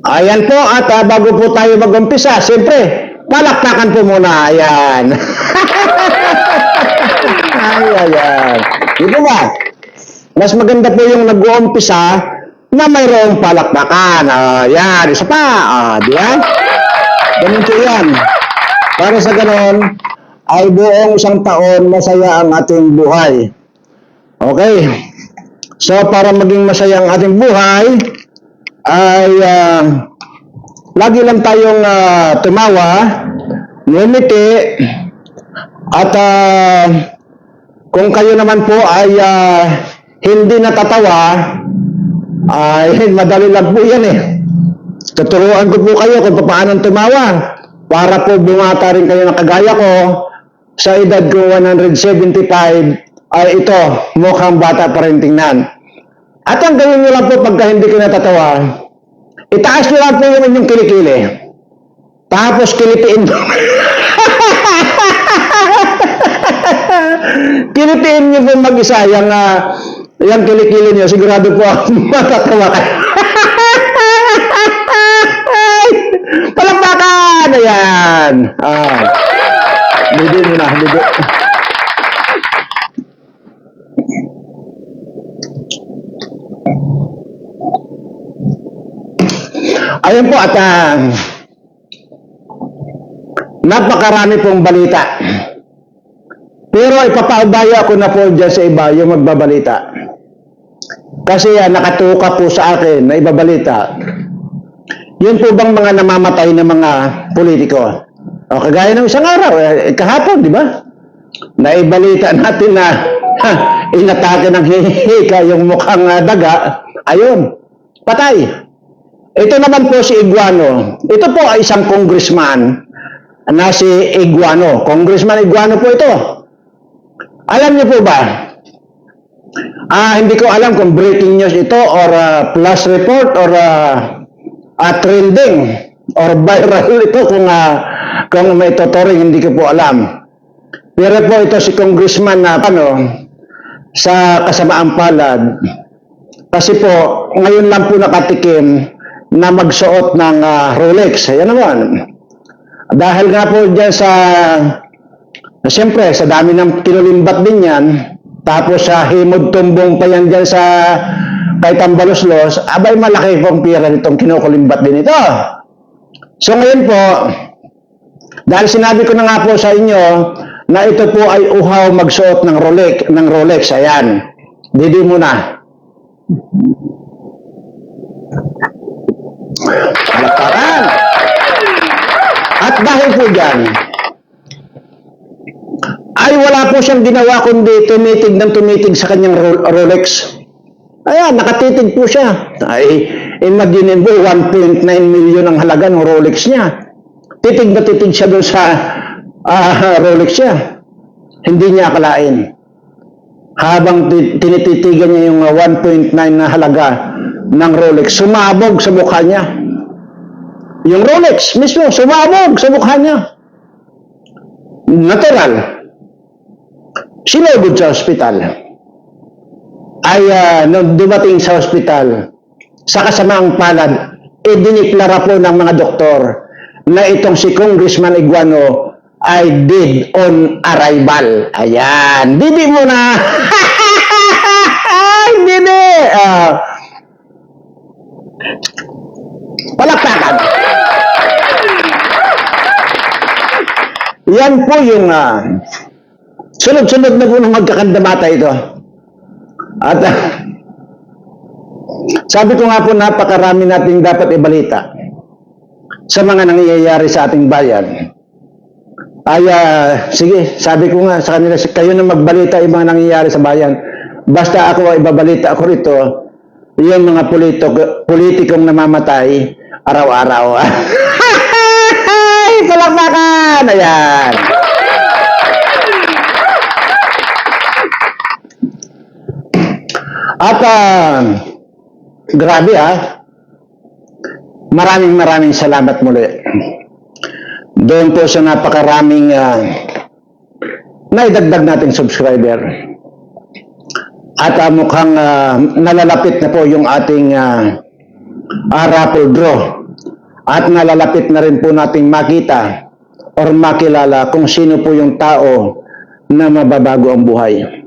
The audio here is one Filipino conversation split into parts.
Ayan po, at bago po tayo mag-umpisa, siyempre, palakpakan po muna. Ayan. Ayan. Di po ba? Mas maganda po yung nag-uumpisa na mayroong palakpakan. Ayan, isa pa. Di ba? Ganun po yan. Para sa ganon, ay buong isang taon masaya ang ating buhay. Okay. So, para maging masaya ang ating buhay, ay lagi lang tayong tumawa, ngumiti, at kung kayo naman po ay hindi natatawa, ay madali lang po yan eh. Tuturuan ko po kayo kung paano tumawa para po bumata rin kayo na kagaya ko. Sa edad ko 175 ay ito, mukhang bata pa rin tingnan. At ang gawin nyo lang po pagka hindi ko natatawa, itaas nyo lang po yung inyong kilikili. Tapos kilitiin nyo. Kilitiin nyo po mag-isa yung kilikili nyo. Sigurado po matatawa kayo. Palakpakan! Ayan. Bidi mo na. Bidi. Ayun po at napakarami pong balita. Pero ipapaubaya ko na po dyan sa iba yung magbabalita. Kasi nakatuka po sa akin na ibabalita. Yun po bang mga namamatay na mga politiko? O kagaya ng isang araw, kahapon, di ba? Naibalita natin na inatake ng hihika yung mukhang daga. Ayun, patay. Ito naman po si Iguano. Ito po ay isang congressman na si Iguano. Congressman Iguano po ito. Alam niyo po ba? Hindi ko alam kung breaking news ito or flash report or trending or viral ito kung may tutoring, hindi ko po alam. Pero po ito si congressman na sa kasamaang palad. Kasi po, ngayon lang po nakatikim na magsuot ng Rolex. Ayan naman. Dahil nga po dyan siyempre, sa dami ng kinulimbat din yan, tapos sa himod tumbong pa yan dyan sa kay Tambaloslos, abay malaki pong pira nitong kinukulimbat din ito. So ngayon po, dahil sinabi ko na nga po sa inyo, na ito po ay uhaw magsuot ng Rolex. Ayan. Didi muna. Palakpakan. At dahil po dyan, ay wala po siyang ginawa kundi tumitig sa kanyang Rolex. Ayan, nakatitig po siya. Ay, imagine po, 1.9 million ang halaga ng Rolex niya. Titig na titig siya doon sa Rolex niya. Hindi niya akalain. Habang tinititigan niya yung 1.9 na halaga ng Rolex, sumabog sa mukha niya. Yung Rolex mismo, sumabog sa mukha niya. Natural. Sinugod sa ospital. Ay, nung dumating sa ospital, sa kasamaang palad, diniklara po ng mga doktor na itong si Congressman Iguano ay dead on arrival. Ayan. Didi mo na. Didi. Palakpakan. Yan po yung sunod-sunod na po ng magkakandamata ito. At sabi ko nga po, napakarami nating dapat ibalita sa mga nangyayari sa ating bayan. Ay, sige, sabi ko nga sa kanila, kayo na magbalita yung mga nangyayari sa bayan. Basta ako, ibabalita ako rito, yung mga politikong namamatay araw-araw. Palakpakan! Ayan. At grabe maraming salamat muli. Doon po sa napakaraming naidagdag nating subscriber. At mukhang nalalapit na po yung ating raffle draw. at nalalapit na rin po nating makita or makilala kung sino po yung tao na mababago ang buhay.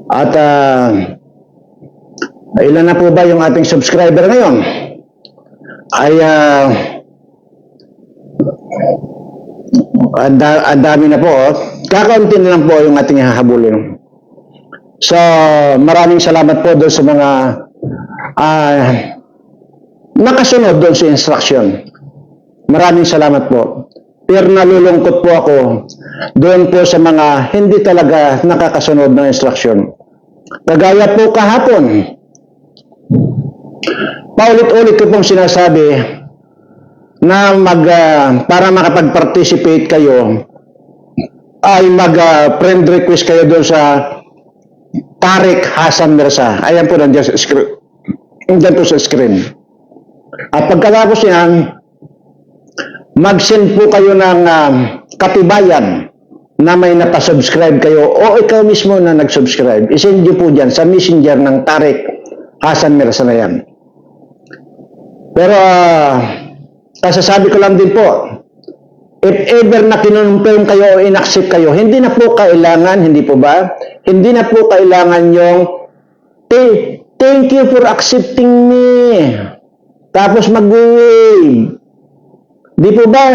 At ilan na po ba yung ating subscriber ngayon? Ay ang dami na po. Kakaunti na lang po yung ating hahabulin. So, maraming salamat po doon sa mga nakasunod doon sa instruction. Maraming salamat po. Pero nalulungkot po ako doon po sa mga hindi talaga nakakasunod ng instruction. Kagaya po kahapon, paulit-ulit ko pong sinasabi na para makapag-participate kayo ay friend request kayo doon sa Tariq Hassan Mirza. Ayan po nandiyan sa screen. Nandiyan po sa screen. At pagkatapos yan, mag-send po kayo ng katibayan na may napasubscribe kayo o ikaw mismo na nag-subscribe. I-send nyo po dyan sa messenger ng Tariq Hassan Mirza na yan. Pero kasasabi ko lang din po, if ever na kinonfirm kayo o in-accept kayo, hindi na po kailangan, hindi po ba? Hindi na po kailangan yung thank you for accepting me. Tapos mag-wave. Di po ba?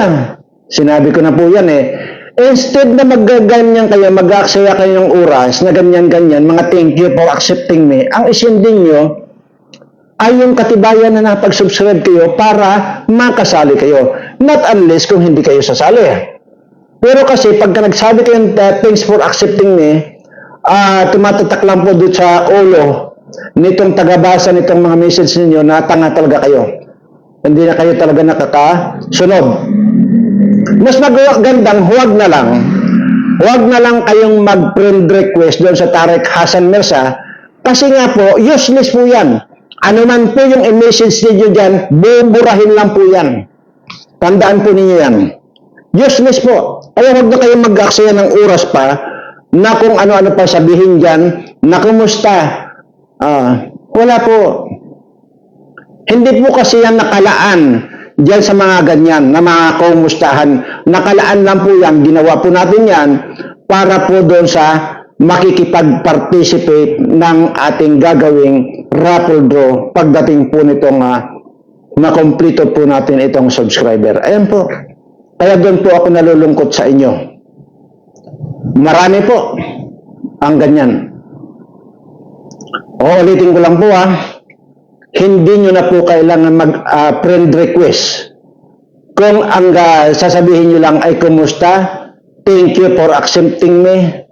Sinabi ko na po yan eh. Instead na magganyan kayo, mag-aaksaya kayo ng oras na ganyan-ganyan, mga thank you for accepting me, ang isindin nyo ay yung katibayan na napag-subscribe kayo para makasali kayo. Not unless kung hindi kayo sasali. Pero kasi pagka nagsabi kayo thanks for accepting me, tumatatak lang po doon sa ulo nitong tagabasa nitong mga message ninyo na tanga talaga kayo. Hindi na kayo talaga nakakasunod. Mas magandang huwag na lang kayong mag-friend request doon sa Tariq Hassan Mirza kasi nga po, useless po yan. Ano man po yung i-message ninyo dyan, buburahin lang po yan. Tandaan po ninyo yan. Useless po. Kaya huwag na kayong mag-aksaya ng oras pa na kung ano-ano pa sabihin dyan, na kumusta. Wala po. Hindi po kasi yan nakalaan dyan sa mga ganyan, na mga kumustahan. Nakalaan lang po yan. Ginawa po natin yan para po doon sa makikipag-participate ng ating gagawing raffle draw pagdating po nitong makomplito po natin itong subscriber. Ayan po. Kaya doon po ako nalulungkot sa inyo. Marami po ang ganyan. Ulitin ko lang po hindi nyo na po kailangan mag-friend request. Kung ang sasabihin nyo lang ay kumusta, thank you for accepting me,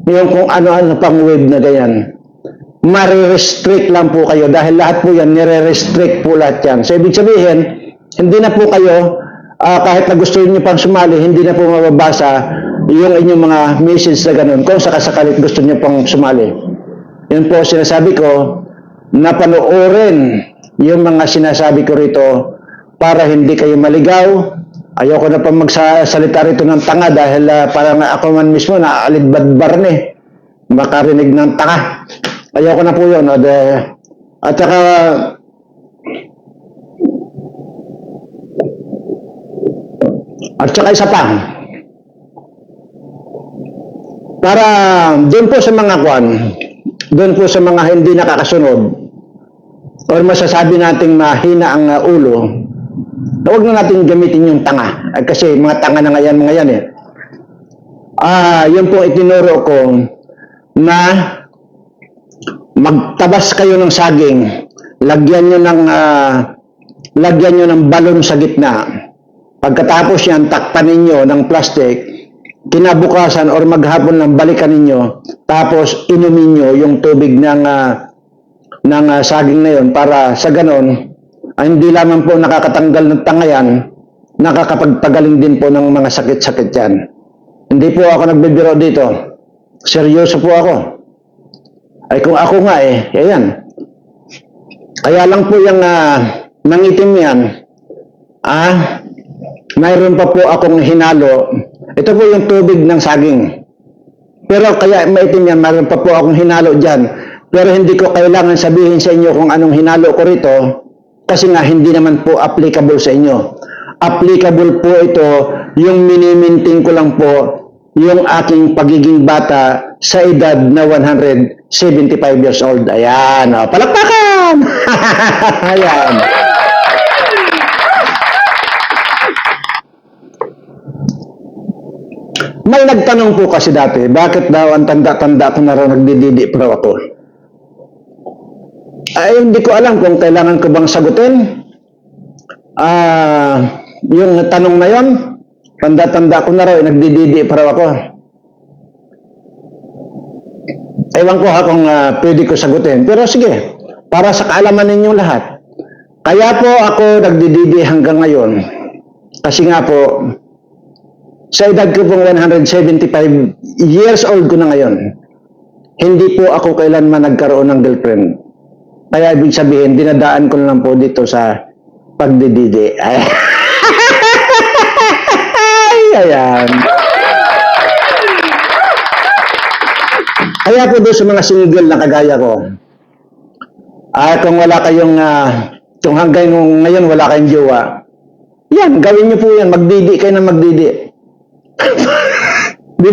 yung kung ano-ano pang web na ganyan, marirestrict lang po kayo dahil lahat po yan, nire-restrict po lahat yan. So, ibig sabihin, hindi na po kayo, kahit na gusto niyo pang sumali, hindi na po mababasa yung inyong mga message na ganun kung sakasakalit gusto niyo pang sumali. Yun po sinasabi ko, na panoorin yung mga sinasabi ko rito para hindi kayo maligaw. Ayoko na pa magsasalita rito ng tanga dahil parang ako man mismo naalidbadbar na makarinig ng tanga. Ayoko na po yun. At saka isa pa. Para doon po sa mga doon po sa mga hindi nakakasunod or masasabi nating mahina ang ulo, huwag na natin gamitin yung tanga. Kasi mga tanga na mga yan eh. Yun po itinuro ko na magtabas kayo ng saging, lagyan nyo ng balon sa gitna. Pagkatapos yan, takpan ninyo ng plastic, kinabukasan or maghapon lang balikan ninyo, tapos inumin nyo yung tubig ng saging na yun para sa ganon, hindi lamang po nakakatanggal ng tanga yan, nakakapagpagaling din po ng mga sakit-sakit yan. Hindi po ako nagbibiro dito. Seryoso po ako. Ay kung ako nga ayan. Kaya lang po yung nangitim yan, mayroon pa po akong hinalo. Ito po yung tubig ng saging. Pero kaya maitim yan, mayroon pa po akong hinalo dyan. Pero hindi ko kailangan sabihin sa inyo kung anong hinalo ko rito Kasi nga, hindi naman po applicable sa inyo. Applicable po ito, yung miniminting ko lang po, yung aking pagiging bata sa edad na 175 years old. Ayan, o, palakpakan! Ayan. May nagtanong po kasi dati, bakit daw ang tanda-tanda ko na raw nagdididi pa raw ako? Ay, hindi ko alam kung kailangan ko bang sagutin. Yung tanong na yon, tanda-tanda ko na raw, nagdididi pa raw ako. Ewan ko ha kung pwede ko sagutin. Pero sige, para sa kaalaman ninyong lahat. Kaya po ako nagdididi hanggang ngayon. Kasi nga po, sa edad ko pong 175 years old ko na ngayon, hindi po ako kailanman nagkaroon ng girlfriend. Kaya ibig sabihin, dinadaan ko na lang po dito sa pagdididi. Ayan. Kaya po doon sa mga single na kagaya ko, kung wala kayong, kung hanggang ngayon wala kayong jowa, yan, gawin niyo po yan, magdidi kayo na magdidi. Di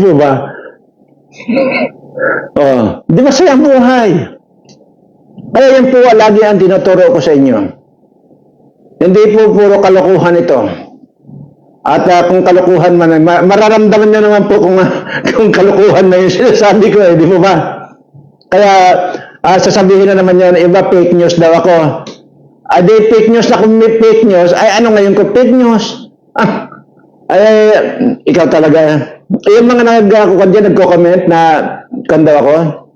po ba? Oh, di masaya ang buhay. Kaya yan po lagi ang tinuturo ko sa inyo. Hindi po puro kalokohan ito. At kung kalokohan man, mararamdaman nyo naman po kung kalokohan na yung sinasabi ko di po ba? Kaya sasabihin na naman yan, iba fake news daw ako. Di fake news na kung may fake news, ay ano ngayon ko fake news? Ay, ikaw talaga. Yung mga nagko-comment na kanda ako.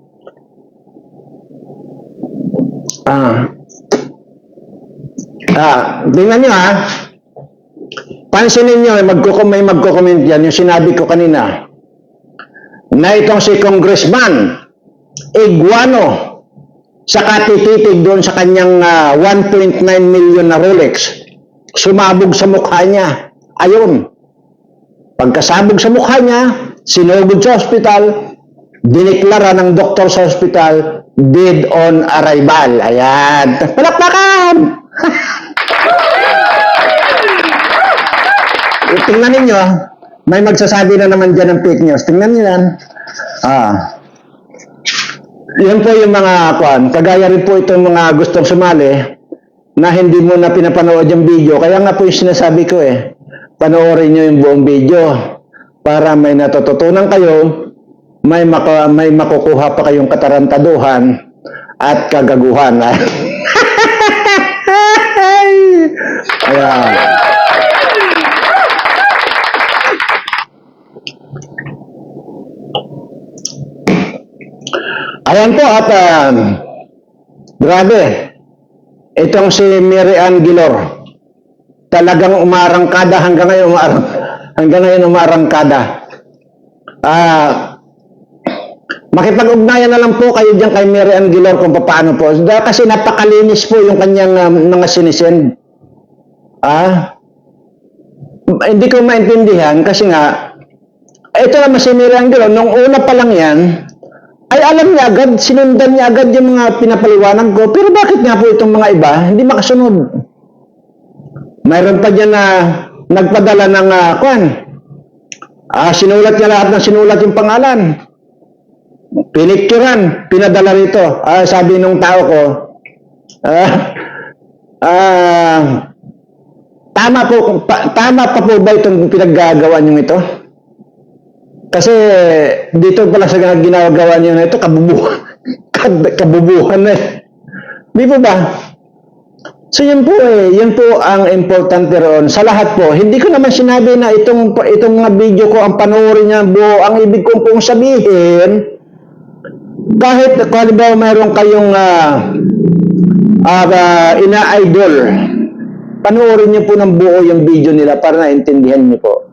Tingnan nyo pansinin nyo, may magko-comment yan, yung sinabi ko kanina, na itong si Congressman Iguano, sa katikitig doon sa kanyang 1.9 million na Rolex, sumabog sa mukha niya. Ayun. Pagkasabog sa mukha niya, sinugod sa ospital, diniklara ng doktor sa ospital, dead on arrival. Ayan. Palakpakan! Tingnan ninyo, may magsasabi na naman dyan ng fake news. Tingnan nyo yan. Yan po yung mga kagaya rin po itong mga gustong sumali na hindi mo na pinapanood yung video. Kaya nga po yung sinasabi ko panoorin nyo yung buong video para may natututunan kayo, may makukuha pa kayong katarantaduhan at kagaguhan. Ayan. Ayan po at grabe, itong si Mary Ann Gilor, talagang umarangkada hanggang ngayon umarangkada. Makipag-ugnayan na lang po kayo diyan kay Mary Ann Gilor kung paano po. Kasi napakalinis po yung kanyang mga sinisend. Hindi ko maintindihan kasi nga, ito naman si Mary Ann Gilor, nung una pa lang yan, ay alam niya agad, sinundan niya agad yung mga pinapaliwanag ko. Pero bakit nga po itong mga iba, hindi makasunod? Mayroon pa dyan na nagpadala ng sinulat niya lahat ng sinulat yung pangalan. Pinicturan, pinadala rito. Sabi nung tao ko, tama pa po ba itong pinaggagawa niyo ito? Kasi dito pala sa ginagawa niyo na ito, kabubuhan na Di po ba? So yun po yun po ang importante roon. Sa lahat po, hindi ko naman sinabi na itong mga video ko ang panoorin niya buo. Ang ibig kong pong sabihin, kahit kung halimbawa mayroon kayong ina-idol, panoorin niyo po ng buo yung video nila para naintindihan niyo po.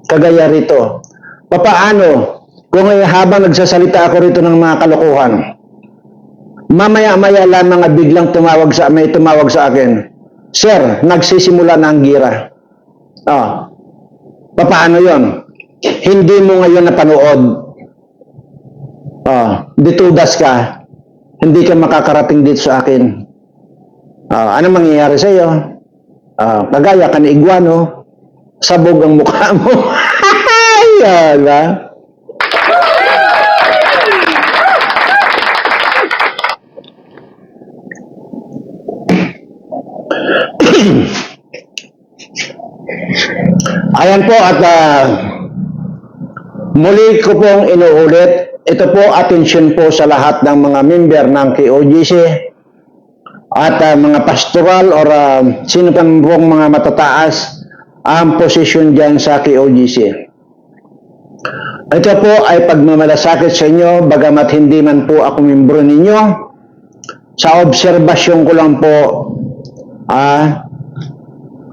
Kagaya rito. Papaano kung habang nagsasalita ako rito ng mga kalokohan, mamaya-maya lamang biglang tumawag sa akin, Sir, nagsisimula na ang gira. Papaano yon? Hindi mo ngayon napanood. Ditudas ka. Hindi ka makakarating dito sa akin. Ano mangyayari sa iyo? Kagaya ka ni iguano, sabog ang mukha mo. Yan, ba? Ayan po at muli ko pong inuulit, ito po atensyon po sa lahat ng mga member ng KOGC at mga pastoral or sino pang pong mga matataas ang posisyon dyan sa KOGC. Ito po ay pagmamalasakit sa inyo, bagamat hindi man po ako membro ninyo. Sa obserbasyon ko lang po,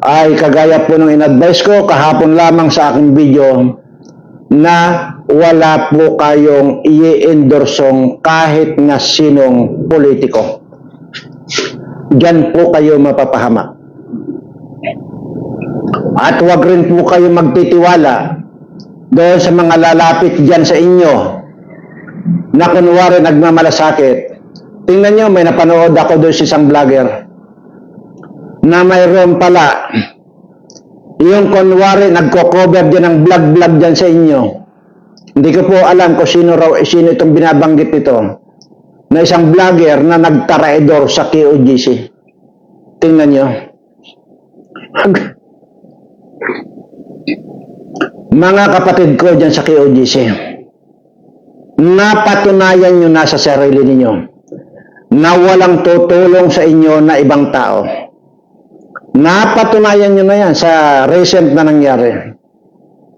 ay kagaya po ng in-advise ko kahapon lamang sa aking video na wala po kayong i-endorsong kahit na sinong politiko. Diyan po kayo mapapahamak. At huwag rin po kayo magtitiwala doon sa mga lalapit dyan sa inyo na kunwari nagmamalasakit. Tingnan nyo, may napanood ako doon sa isang vlogger na mayroon pala yung kunwari nagko-cover din ng vlog dyan sa inyo. Hindi ko po alam kung sino itong binabanggit ito na isang vlogger na nagtaraidor sa KOGC. Tingnan nyo. Mga kapatid ko dyan sa KOGC, napatunayan nyo na sa sarili ninyo na walang tutulong sa inyo na ibang tao. Napatunayan nyo na yan sa recent na nangyari.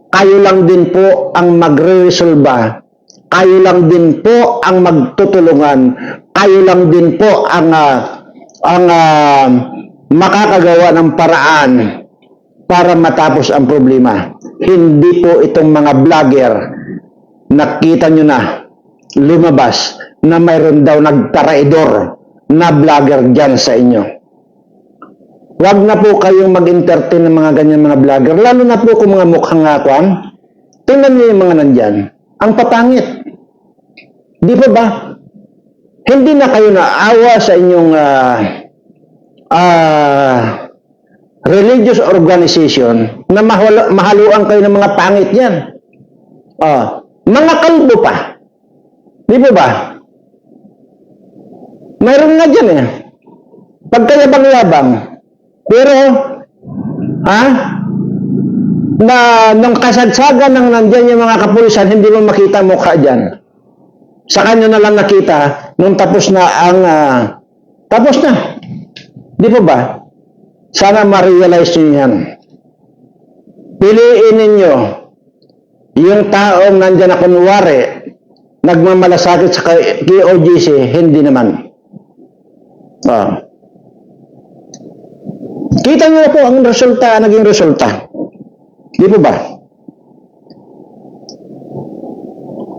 Kayo lang din po ang magre-resolba. Kayo lang din po ang magtutulungan. Kayo lang din po ang makakagawa ng paraan para matapos ang problema. Hindi po itong mga vlogger, nakita nyo na, lumabas na mayroon daw nagtaraidor na vlogger dyan sa inyo. Huwag na po kayong mag-entertain ng mga ganyan mga vlogger, lalo na po kung mga mukhang ngakuan. Tingnan nyo yung mga nandyan. Ang papangit. Di po ba? Hindi na kayo naawa sa inyong religious organization na mahaluan kayo ng mga pangit yan. Mga kalbo pa. Di po ba? Mayroon nga dyan eh. Pagkayabang-yabang. Pero, na nung kasagsagan ng nandyan yung mga kapulisan, hindi mo makita mukha dyan. Sa kanya na lang nakita nung tapos na ang tapos na. Di po ba? Sana ma-realize nyo yan. Piliin ninyo yung taong nandyan na kunwari nagmamalasakit sa KOGC, hindi naman. Kita nyo po ang resulta, naging resulta. Di po ba?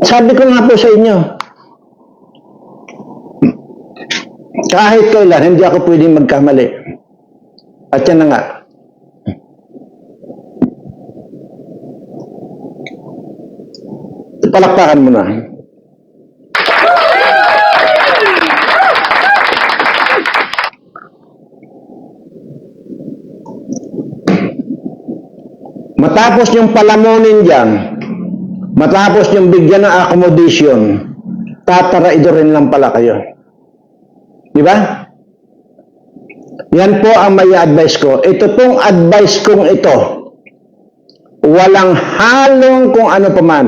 Sabi ko nga po sa inyo, kahit kailan, hindi ako pwedeng magkamali. At yan na nga. Palakpakan mo na. Matapos yung palamunin dyan, matapos yung bigyan ng accommodation, tataraidorin lang pala kayo. Di ba? Yan po ang may advice ko. Ito pong advice kong ito, walang halong kung ano paman,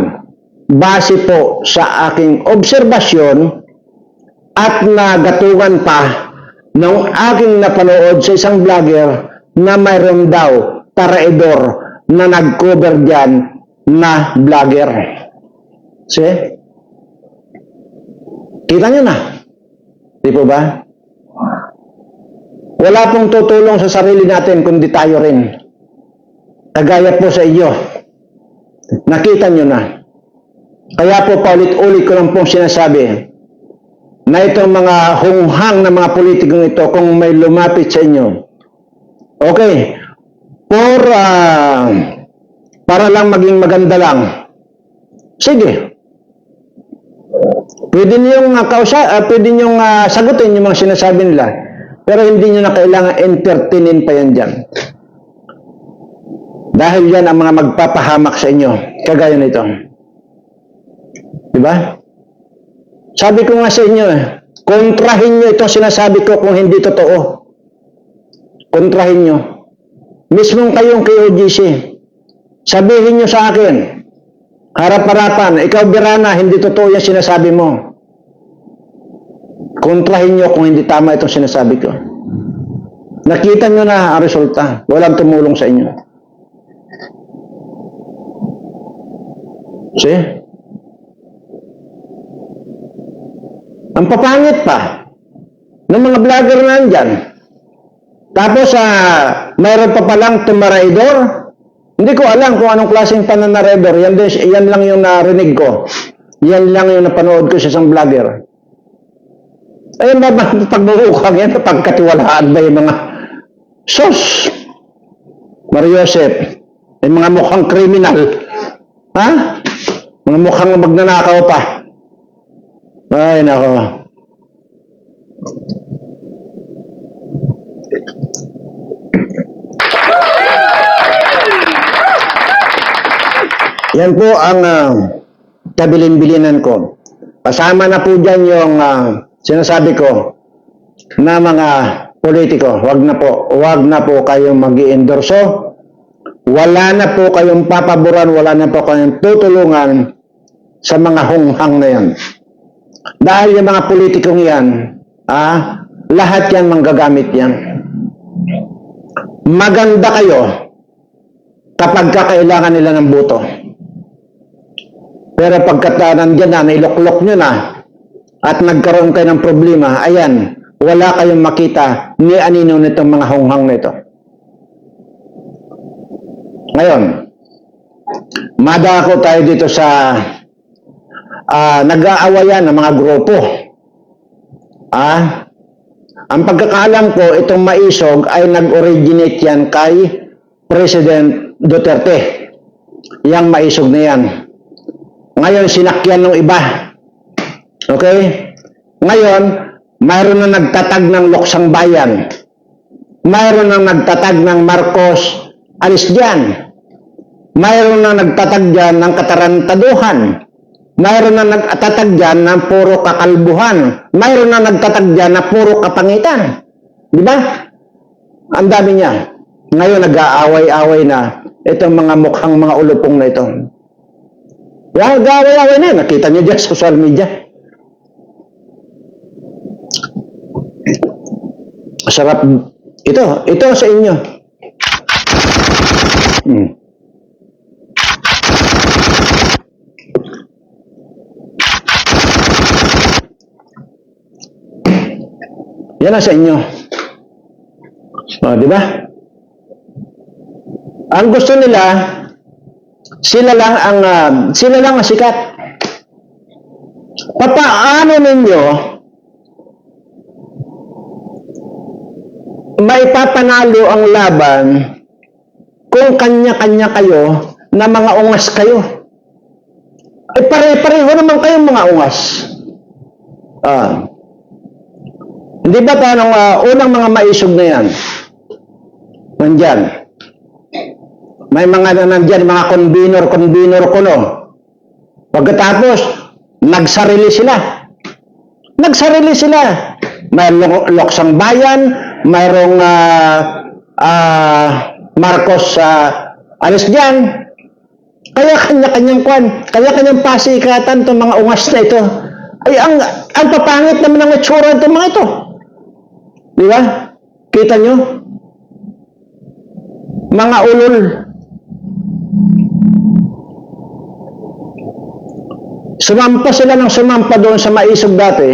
base po sa aking obserbasyon at nagatungan pa ng aking napanood sa isang vlogger na mayroon daw taraidor na nag-cover dyan na vlogger. See? Kita nyo na. Di po ba? Wala pong tutulong sa sarili natin kundi tayo rin. Kagaya po sa iyo. Nakita nyo na. Kaya po paulit-ulit ko lang pong sinasabi na itong mga hunghang na mga politikong ito kung may lumapit sa inyo. Okay. Para lang maging maganda lang. Sige. Pwede niyong sagutin yung mga sinasabi nila. Pero hindi nyo na kailangan entertainin pa yan dyan. Dahil yan ang mga magpapahamak sa inyo. Kagaya nito. Diba? Sabi ko nga sa inyo, kontrahin nyo itong sinasabi ko kung hindi totoo. Kontrahin nyo. Mismong kayong KOGC. Sabihin nyo sa akin, harap-harapan, ikaw Birana, hindi totoo yung sinasabi mo. Kontrahin nyo kung hindi tama itong sinasabi ko. Nakita nyo na ang resulta. Walang tumulong sa inyo. See? Ang papangit pa ng mga vlogger na nandyan. Tapos, mayroon pa palang tumaraydor. Hindi ko alam kung anong klaseng pananaredor. Yan lang yung narinig ko. Yan lang yung napanood ko sa isang vlogger. Ayun ba, pagbuhukang yan, pagkatiwalaan ba yung mga sos? Mariosep, yung mga mukhang kriminal. Ha? Mga mukhang magnanakaw pa. Ay, nako. Yan po ang kabilin-bilinan ko. Kasama na po dyan yung sinasabi ko na mga politiko. Wag na po kayong mag-i-endorso. Wala na po kayong papaboran, wala na po kayong tutulungan sa mga hunghang na yan. Dahil yung mga politikong yan, lahat yan manggagamit yan. Maganda kayo kapag kakailangan nila ng boto. Pero pagkat nandyan na, nailoklok nyo na, at nagkaroon kayo ng problema, ayan, wala kayong makita ni anino nitong mga hunghang nito. Ngayon, madako tayo dito sa nag-aawayan ng mga grupo. Ang pagkakaalam ko, itong maisog ay nag-originate yan kay President Duterte. Yang maisog na yan. Ngayon, sinakyan ng iba. Okay? Ngayon, mayroon na nagtatag ng Luksang Bayan. Mayroon na nagtatag ng Marcos alis dyan. Mayroon na nagtatag dyan ng katarantaduhan. Mayroon na nagtatag dyan ng puro kakalbuhan. Mayroon na nagtatag dyan na puro kapangitan. Di ba? Ang dami niya. Ngayon nag-aaway-aaway na itong mga mukhang mga ulupong na ito. Yan, nag-aaway-aaway na. Nakita niyo dyan sa social media. Sarap. Ito sa inyo. Yan ang sa inyo. Di ba? Ang gusto nila, sila lang ang sikat. Papaano ninyo maipapanalo ang laban kung kanya-kanya kayo na mga ungas kayo? Eh pare-pareho naman kayong mga ungas. Hindi ba paano unang mga maisog na yan? Nandyan. May mga nandyan, mga convenor kuno. Pagkatapos, nagsarili sila. May Luksang Bayan, mayroong Marcos alis dyan. Kaya kanya-kanyang kwan, kanya-kanyang pasikatan itong mga ungas na ito. Ay, ang papangit naman ng itsura itong mga ito. Di ba? Kita nyo? Mga ulol. Sumampa sila ng sumampa doon sa maisog dati.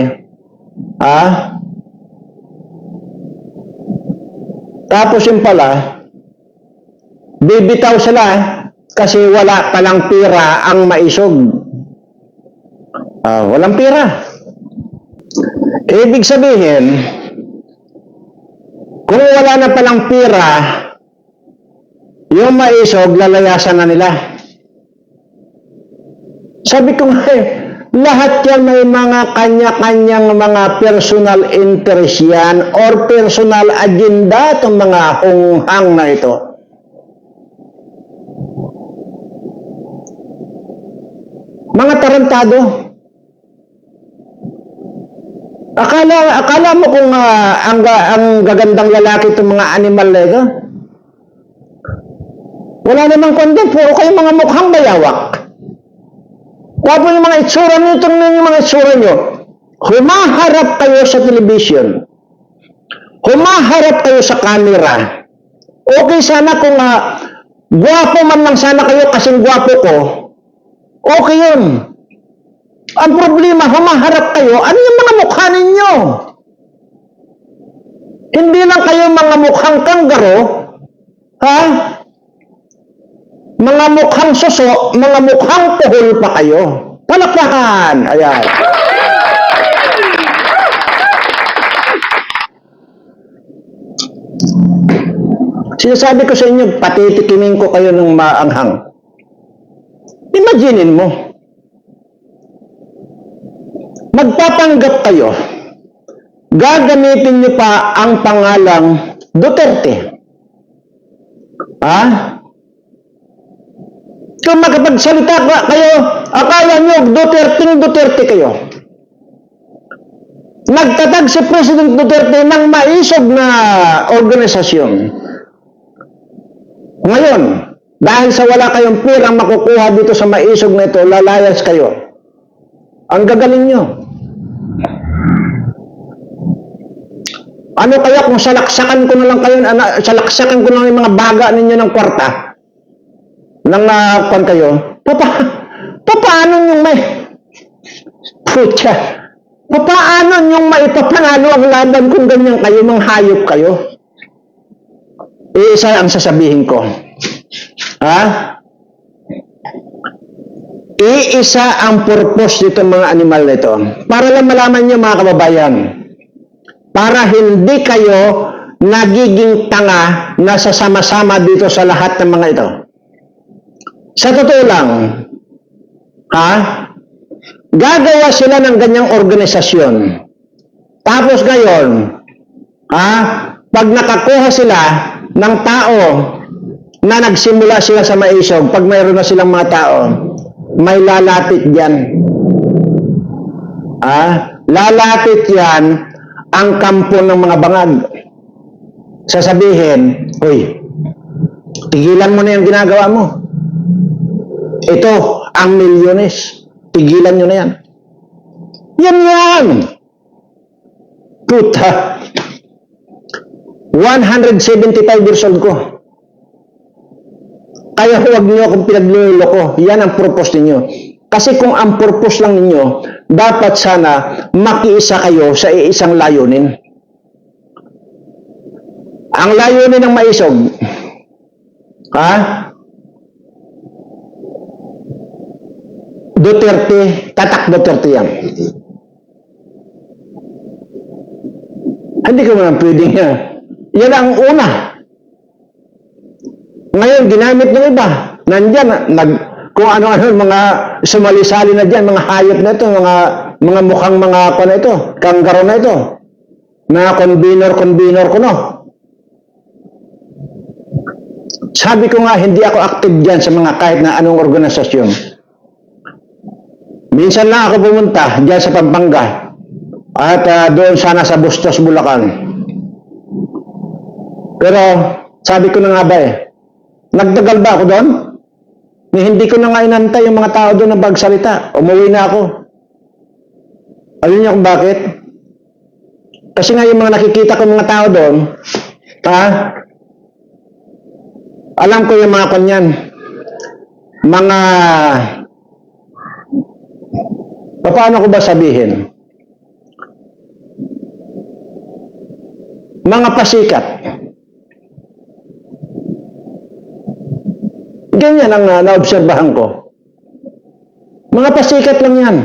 Tapos yung pala, bibitaw sila kasi wala palang pira ang maisog. Walang pira. Ibig sabihin, kung wala na palang pira, yung maisog, lalayasan na nila. Sabi ko nga Lahat yan may mga kanya-kanyang mga personal interest yan or personal agenda itong mga hunghang na ito. Mga tarantado. Akala mo kung ang gagandang lalaki itong mga animal na ito? Wala namang kundi, puro kayo mga mukhang bayawak. Wapo yung mga itsura nyo, tingnan yung mga itsura nyo. Humaharap kayo sa television. Humaharap kayo sa camera. Okay sana kung gwapo man lang sana kayo kasing gwapo ko. Okay yun. Ang problema, humaharap kayo, ano yung mga mukha ninyo? Hindi lang kayo mga mukhang kanggaro, ha? Mga mukhang suso, mga mukhang puhol pa kayo. Palakpakan! Ayan. Sinasabi ko sa inyo, patitikimin ko kayo ng maanghang. Imaginin mo, magpapanggap kayo, gagamitin niyo pa ang pangalang Duterte. Ha? Kung makapagsalita kayo, akala nyo Duterte kayo. Nagtatag si President Duterte ng maisog na organisasyon. Ngayon, dahil sa wala kayong pirang makukuha dito sa maisog na ito, lalayas kayo. Ang gagaling nyo. Ano kaya kung salaksakan ko na lang kayo, salaksakan ko na lang yung mga baga ninyo ng kwarta? Nang nakuan kayo, paano yung may putya? Paano yung maipapanalo ang laban kung ganyan kayo, manghayop kayo? Isa ang sasabihin ko. Ha? Iisa ang purpose dito mga animal na ito. Para lang malaman nyo mga kababayan, para hindi kayo nagiging tanga na sasama-sama dito sa lahat ng mga ito. Sa totoo lang, ha? Gagawa sila ng ganyang organisasyon. Tapos ngayon, ha? Pag nakakuha sila ng tao na nagsimula sila sa maisog, pag mayroon na silang mga tao, may lalapit dyan. Lalapit yan ang kampo ng mga bangag. Sasabihin, uy, tigilan mo na yung ginagawa mo. Ito, ang milyones. Tigilan nyo na yan. Yan! Puta. 175 years old ko. Kaya huwag nyo akong pinagluloko. Yan ang purpose ninyo. Kasi kung ang purpose lang ninyo, dapat sana makiisa kayo sa iisang layunin. Ang layunin ng maisog, ha? Duterte, tatak Duterte yan. Hindi ko naman pwedeng yan. Yan ang una. Ngayon, ginamit ng iba. Nandyan, kung ano-ano, mga sumali-sali na dyan, mga hayop na ito, mga mukhang mga ako na ito, kanggaro na ito. Mga convenor ko, no? Sabi ko nga, hindi ako active dyan sa mga kahit na anong organisasyon. Minsan lang ako pumunta dyan sa Pampanga at doon sana sa Bustos, Bulacan. Pero sabi ko na nga ba nagtagal ba ako doon? Hindi ko na nga inantay yung mga tao doon na bagsalita. Umuwi na ako. Alam niyo kung bakit? Kasi nga yung mga nakikita ko mga tao doon, alam ko yung mga kanyan, mga paano ko ba sabihin? Mga pasikat. Ganyan ang naobserbahan ko. Mga pasikat lang yan.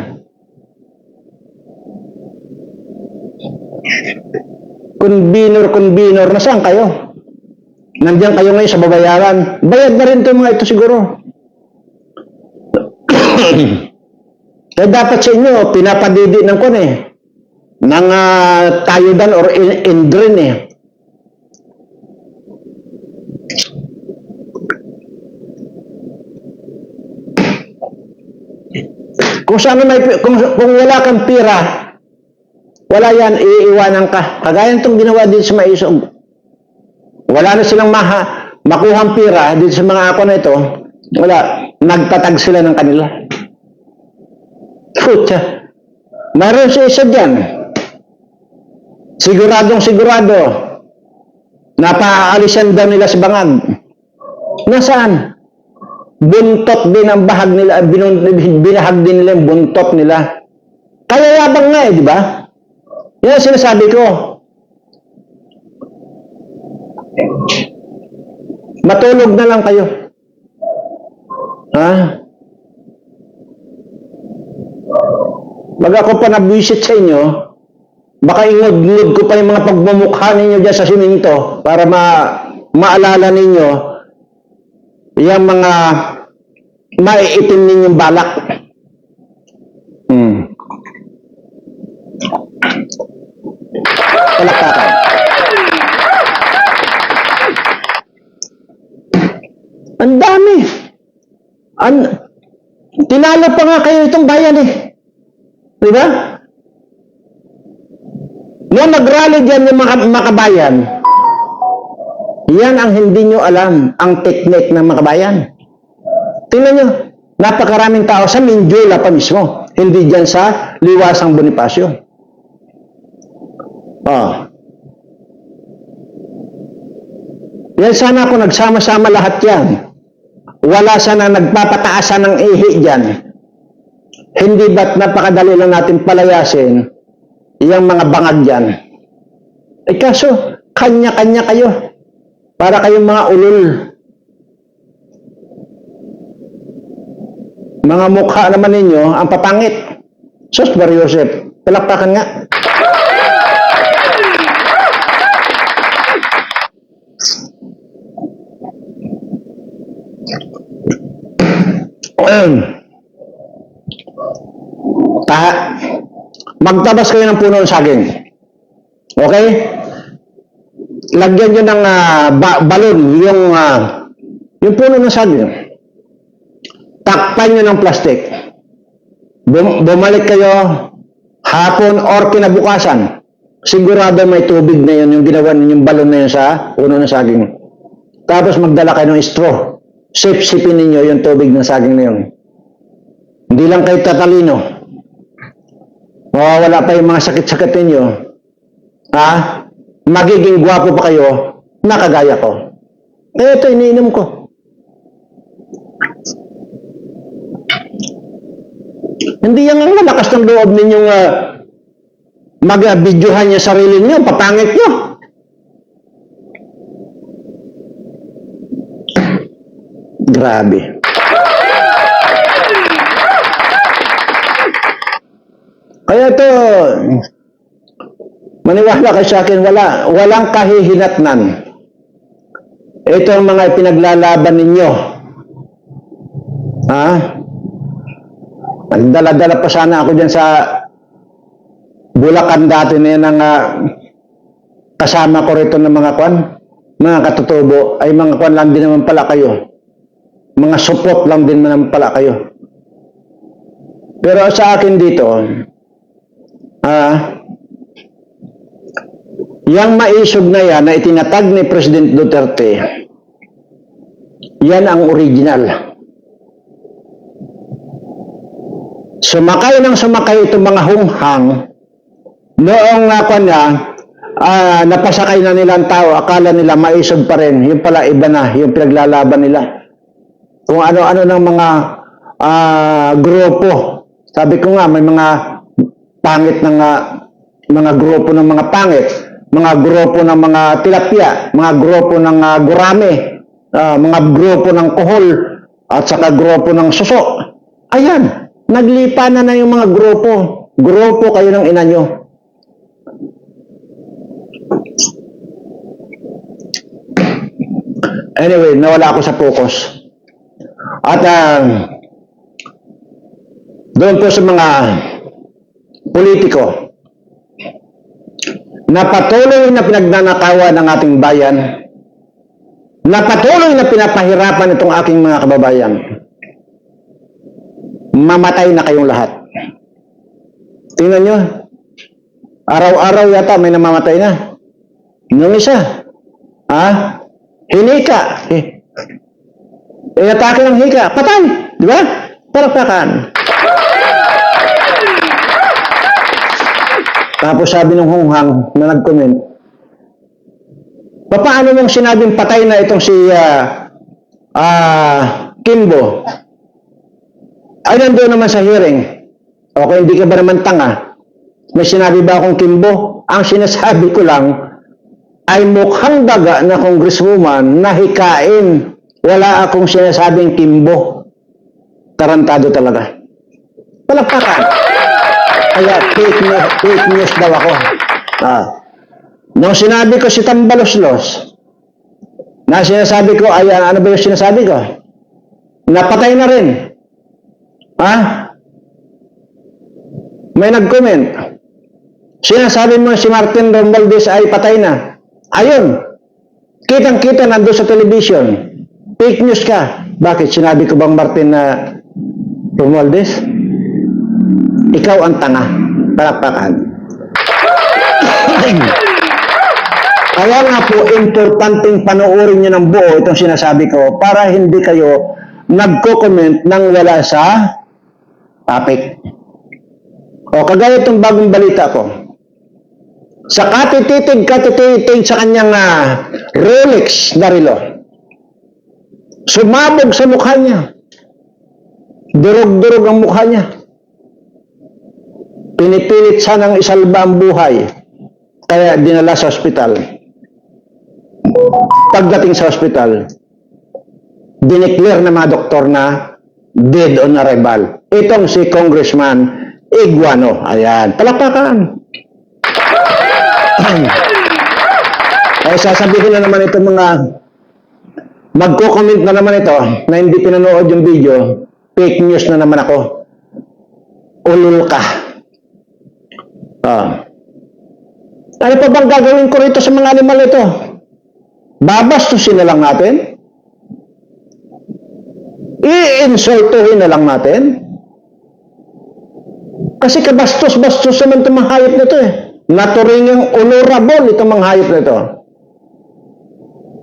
Convenor, nasaan kayo? Nandiyan kayo ngayon sa babayaran. Bayad na rin ito mga ito siguro. Kaya dapat sa inyo, pinapadidi ng kun ng Tiodan or Indrin Kung kung wala kang pira, wala yan, iiwanan ka. Kagaya itong ginawa dito sa Maisog. Wala na silang makuhang pira dito sa mga ako na ito. Wala. Nagtatag sila ng kanila. Putya. Mayroon sa isa dyan. Sigurado. Napaalisan daw nila sa bangag. Nasaan? Buntot din ang bahag nila, binahag din nila yung buntot nila. Kaya yabang nga di ba? Yan ang sinasabi ko. Matulog na lang kayo. Ha? Pag ako pa na-visit sa inyo, baka ingod-ngod ko pa yung mga pagmumukha ninyo dyan sa siminto para maalala ninyo yung mga maiitim ninyong balak. Palakpakan. Ang dami. Tinalo pa nga kayo itong bayan Di ba? Nung nag-rally dyan yung mga kabayan, yan ang hindi nyo alam, ang teknik ng mga kabayan. Tingnan nyo, napakaraming tao sa Mindula pa mismo, hindi dyan sa Liwasang Bonifacio. Yan sana kung nagsama-sama lahat yan. Wala sana nagpapataasan ng ihi dyan. Hindi ba't napakadali lang natin palayasin yung mga bangag dyan? Kaso, kanya-kanya kayo. Para kayong mga ulol. Mga mukha naman ninyo, ang papangit. Sus, Mario Joseph, palakpakan nga. Magtabas kayo ng puno ng saging. Okay? Lagyan nyo ng balon, yung puno ng saging. Takpan nyo ng plastic. Bumalik kayo hapon or kinabukasan. Sigurado may tubig na yun, yung ginawa ninyong balon na yun sa puno ng saging. Tapos magdala kayo ng straw. Sip-sipin ninyo yung tubig ng saging na yun. Hindi lang kayo tatalino. Mawawala pa yung mga sakit-sakit ninyo. Magiging gwapo pa kayo, nakagaya ko. Ito, iniinom ko. Hindi yan ang lakas ng loob ninyong mag-videohan yung sarili niyo, papangit niyo. Grabe. Kaya ito, maniwala kayo sa akin, walang kahihinatnan. Ito ang mga pinaglalaban ninyo. Nagdala-dala pa sana ako dyan sa Bulacan dati na yan ang kasama ko rito ng mga mga katutubo, ay mga lang din naman pala kayo. Mga support lang din naman pala kayo. Pero sa akin dito, yung Maisog na yan na itinatag ni President Duterte, yan ang original. Sumakay itong mga hunghang noong napasakay na nila ang tao, akala nila Maisog pa rin, yung pala iba na, yung pinaglalaban nila. Kung ano-ano ng mga grupo. Sabi ko nga, may mga pangit ng mga grupo ng mga pangit, mga grupo ng mga tilapia, mga grupo ng gurame, mga grupo ng kohol, at saka grupo ng suso. Ayan, naglipa na yung mga grupo. Grupo kayo ng ina nyo. Anyway, nawala ako sa focus. At doon po sa mga politiko na patuloy na pinagnanakawan ng ating bayan, na patuloy na pinapahirapan itong aking mga kababayan, mamatay na kayong lahat. Tingnan nyo, araw-araw yata may namamatay na. Nung isa, hinika. Atake ng hika, patay. Di ba? Palakpakan. Tapos sabi ng hunghang na nag-comment, paano mong sinabing patay na itong si Kimbo? Ay, nandoon naman sa hearing. Okay, hindi ka ba naman tanga? May sinabi ba akong Kimbo? Ang sinasabi ko lang ay mukhang daga na congresswoman na hikain. Wala akong sinasabing Kimbo. Tarantado talaga. Palakpakan. Kaya fake news daw ako. Nung sinabi ko si Tambaloslos, na sinasabi ko, ay ano ba yung sinasabi ko? Napatay na rin. May nag-comment. Sinasabi mo si Martin Romualdez ay patay na. Ayun. Kitang-kita nandun sa television. Fake news ka. Bakit? Sinabi ko bang Martin na Romualdez? Ikaw ang tanga. Palakpakan. Kaya nga po, importanteng panoorin nyo ng buo itong sinasabi ko para hindi kayo nagko-comment nang wala sa topic. O kagaya itong bagong balita ko. Sa katititig sa kanyang Rolex na relo. Sumabog sa mukha niya. Durog-durog ang mukha niya. Pinipilit sanang isalba ang buhay. Kaya dinala sa ospital. Pagdating sa ospital, dineclare ng mga doktor na dead on arrival. Itong si Congressman Iguano. Ayan. Palakpakan. Ay sasabihin na naman itong mga magko-comment na naman ito na hindi pinanood yung video, fake news na naman ako. Ulul ka. Ano pa bang gagawin ko rito sa mga animal ito? Babastusin na lang natin? I-insultuhin na lang natin? Kasi kabastos-bastos naman itong mga hayop na ito eh. Naturingang honorable itong mga hayop na ito.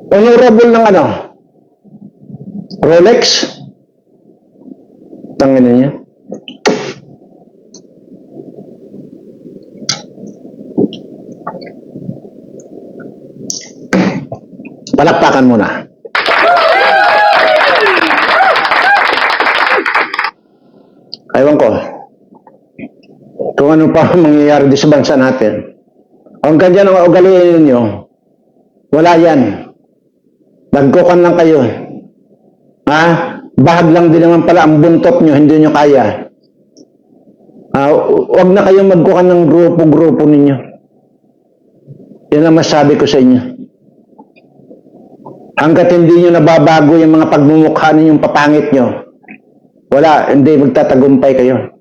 Honorable ng ano? Rolex? Tangin na niya. Palakpakan muna. Ewan ko. Kung ano pa mangyayari di sa bansa natin. Ang ganyan ang ugaliin ninyo, wala yan. Nagkukan lang kayo. Bahag lang din naman pala ang buntot nyo, hindi nyo kaya. Huwag na kayong magkukan ng grupo-grupo ninyo. Yan ang masabi ko sa inyo. Hanggat hindi nyo nababago yung mga pagmumukha ninyong papangit nyo, wala, hindi magtatagumpay kayo.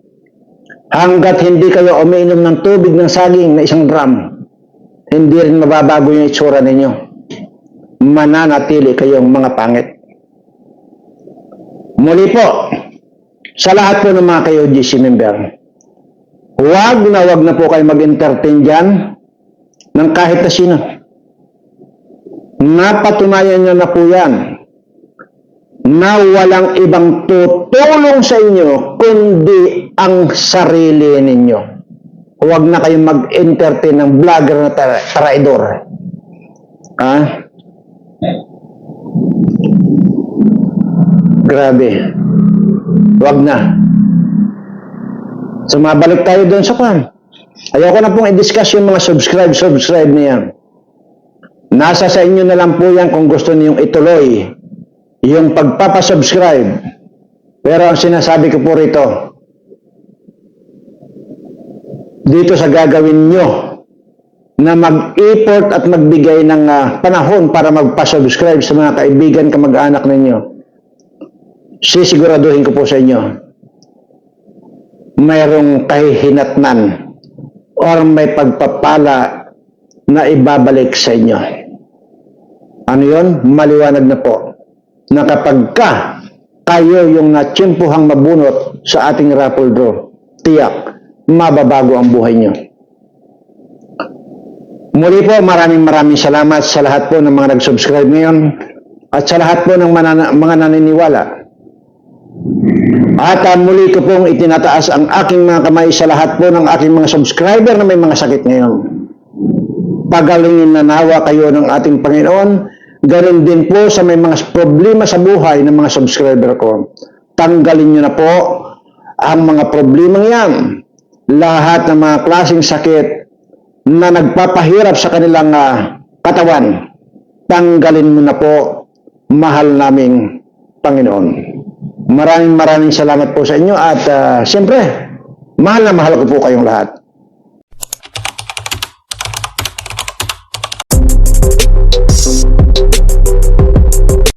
Hanggat hindi kayo umiinom ng tubig ng saging na 1 drum, hindi rin mababago yung itsura ninyo. Mananatili kayong mga pangit. Muli po, sa lahat po ng mga kayo GC member, wag na po kayo mag-entertain dyan ng kahit na sino. Napatunayan nyo na po yan na walang ibang tutulong sa inyo kundi ang sarili ninyo. Huwag na kayong mag-entertain ng vlogger na traidor. Grabe. Huwag na. So, mabalik tayo doon sa kwan. Ayoko na pong i-discuss yung mga subscribe na yan. Nasa sa inyo na lang po yan kung gusto niyong ituloy yung pagpapasubscribe. Pero ang sinasabi ko po rito, dito sa gagawin nyo na mag-effort at magbigay ng panahon para magpasubscribe sa mga kaibigan, kamag-anak ninyo, sisiguraduhin ko po sa inyo, mayroong kahihinatnan or may pagpapala na ibabalik sa inyo. Ano yun? Maliwanag na po na kapag kayo yung natsimpuhang mabunot sa ating raffle draw, tiyak, mababago ang buhay nyo. Muli po, maraming salamat sa lahat po ng mga nag-subscribe ngayon at sa lahat po ng mga naniniwala. At muli ko pong itinataas ang aking mga kamay sa lahat po ng aking mga subscriber na may mga sakit ngayon. Pagalingin na nawa kayo ng ating Panginoon. Ganon din po sa may mga problema sa buhay ng mga subscriber ko. Tanggalin nyo na po ang mga problema yan. Lahat ng mga klaseng sakit na nagpapahirap sa kanilang katawan, tanggalin mo na po, mahal naming Panginoon. Maraming salamat po sa inyo at siyempre, mahal na mahal ko po kayong lahat.